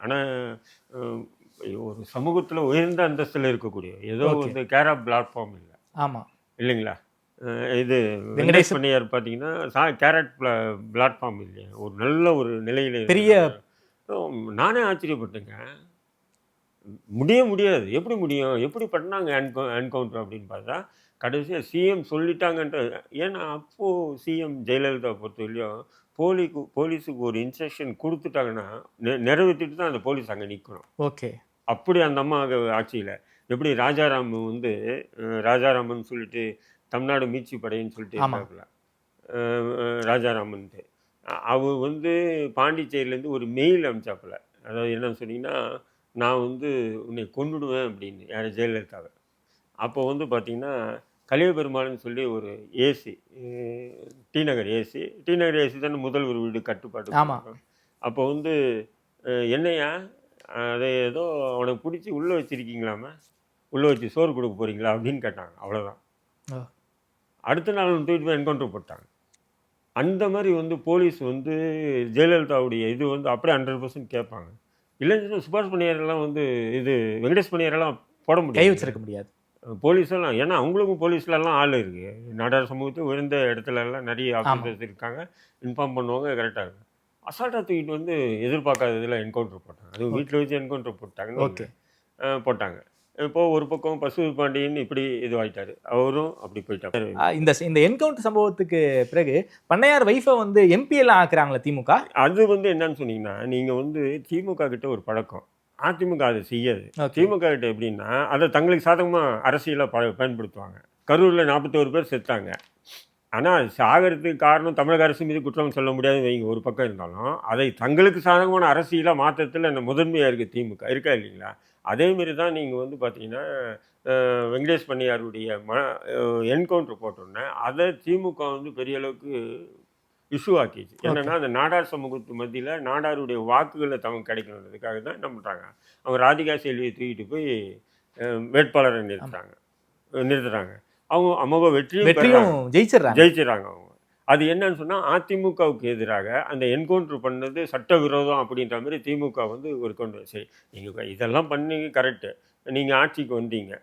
ஆனால் ஒரு சமூகத்தில் உயர்ந்த அந்தஸ்தில் இருக்கக்கூடிய ஏதோ Okay. வந்து கேர் ஆஃப் பிளாட்ஃபார்ம் இல்லை ஆமா இல்லைங்களா? இது வெங்கடேஷ் வெங்கடேஷ் பண்ணியார் பார்த்தீங்கன்னா கேரட் பிளாட்ஃபார்ம் இல்லையா, ஒரு நல்ல ஒரு நிலையில் பெரிய நானே ஆச்சரியப்பட்டேங்க. முடியாது, எப்படி முடியும், எப்படி பண்ணாங்க என்கவுண்டர் அப்படின்னு பார்த்தா கடைசியாக சிஎம் சொல்லிட்டாங்கன்ற. ஏன்னா அப்போது சிஎம் ஜெயலலிதா பொறுத்தவரையிலையும் போலீஸுக்கு ஒரு இன்ஸ்ட்ரக்ஷன் கொடுத்துட்டாங்கன்னா நிறைவேற்றிட்டு தான் அந்த போலீஸ் அங்கே நிற்கணும். ஓகே அப்படி அந்த அம்மா ஆட்சியில் எப்படி ராஜாராம் வந்து ராஜாராமன் சொல்லிட்டு தமிழ்நாடு மீட்சி படைன்னு சொல்லிட்டு இருக்காப்புல ராஜாராமன்ட்டு. அவர் வந்து பாண்டிச்சேரியிலேருந்து ஒரு மெயில் அனுப்பிச்சாப்புல. அதாவது என்னன்னு சொன்னீங்கன்னா, நான் வந்து உன்னை கொன்னுடுவேன் அப்படின்னு, யார் ஜெயலலிதாவை. அப்போ வந்து பார்த்தீங்கன்னா கலியபெருமாள்னு சொல்லி ஒரு ஏசி, டி நகர் ஏசி தானே முதல்வர் வீடு கட்டுப்பாடு. அப்போ வந்து என்னையா அதை ஏதோ அவனுக்கு பிடிச்சி உள்ளே வச்சுருக்கீங்களாமே, உள்ளே வச்சு சோறு கொடுக்க போகிறீங்களா அப்படின்னு கேட்டாங்க. அவ்வளோதான். அடுத்த நாள் தூக்கிட்டு போய் என்கவுண்டர் போட்டாங்க. அந்த மாதிரி வந்து போலீஸ் வந்து ஜெயலலிதாவுடைய இது வந்து அப்படியே 100% கேட்பாங்க. இல்லைன்னு சுபாஷ் பண்ணியாரெல்லாம் வந்து இது வெங்கடேஷ் பண்ணியாரெல்லாம் போட முடியாது, கை வச்சிருக்க முடியாது போலீஸெல்லாம். ஏன்னா அவங்களுக்கும் போலீஸ்லலாம் ஆள் இருக்குது. நாடார் சமூகத்தை உயர்ந்த இடத்துலலாம் நிறைய ஆஃபீஸர்ஸ் இருக்காங்க, இன்ஃபார்ம் பண்ணுவாங்க, கரெக்டாக இருக்கும். அசால்ட்டாக தூக்கிட்டு வந்து எதிர்பார்க்காத இதில் என்கவுண்டர் போட்டாங்க. அதுவும் வீட்டில் வச்சு என்கவுண்டர் போட்டாங்க. போட்டாங்க. இப்போது ஒரு பக்கம் பசுபதி பாண்டியன் இப்படி இதுவாகிட்டாரு, அவரும் அப்படி போயிட்டாரு. இந்த என்கவுண்டர் சம்பவத்துக்கு பிறகு பண்ணையார் வைஃபை வந்து எம்பி எல்லாம் ஆக்குறாங்களா திமுக? அது வந்து என்னன்னு சொன்னீங்கன்னா, நீங்கள் வந்து திமுக கிட்ட ஒரு பழக்கம், அதிமுக அதை செய்யாது. திமுக கிட்ட எப்படின்னா அதை தங்களுக்கு சாதகமாக அரசியலாக பயன்படுத்துவாங்க. கரூரில் 41 பேர் செத்தாங்க. ஆனால் சாகிறதுக்கு காரணம் தமிழக அரசு மீது குற்றம் சொல்ல முடியாதுன்னு வைங்க ஒரு பக்கம் இருந்தாலும், அதை தங்களுக்கு சாதகமான அரசியலாக மாற்றத்தில் அந்த முதன்மையாக இருக்குது திமுக, இருக்கா இல்லைங்களா? அதேமாரி தான் நீங்கள் வந்து பார்த்தீங்கன்னா வெங்கடேஷ் பண்ணியாருடைய என்கவுண்டர் போட்டோன்னே அதை திமுக வந்து பெரிய அளவுக்கு இஷ்யூ ஆக்கிச்சு. என்னென்னா அந்த நாடார் சமூகத்து மத்தியில் நாடாருடைய வாக்குகளை தமக்கு கிடைக்கணுன்றதுக்காக தான் என்ன பண்ணுறாங்க, அவங்க ராதிகா செல்வியை தூக்கிட்டு போய் வேட்பாளரை நிறுத்துறாங்க. அவங்க அமோக வெற்றியும் ஜெயிச்சிடறாங்க அவங்க. அது என்னன்னு சொன்னால் அதிமுகவுக்கு எதிராக அந்த என்கவுண்டர் பண்ணது சட்டவிரோதம் அப்படின்ற மாதிரி திமுக வந்து ஒரு கொண்டு சரி நீங்கள் இதெல்லாம் பண்ணி கரெக்டு, நீங்கள் ஆட்சிக்கு வந்தீங்க.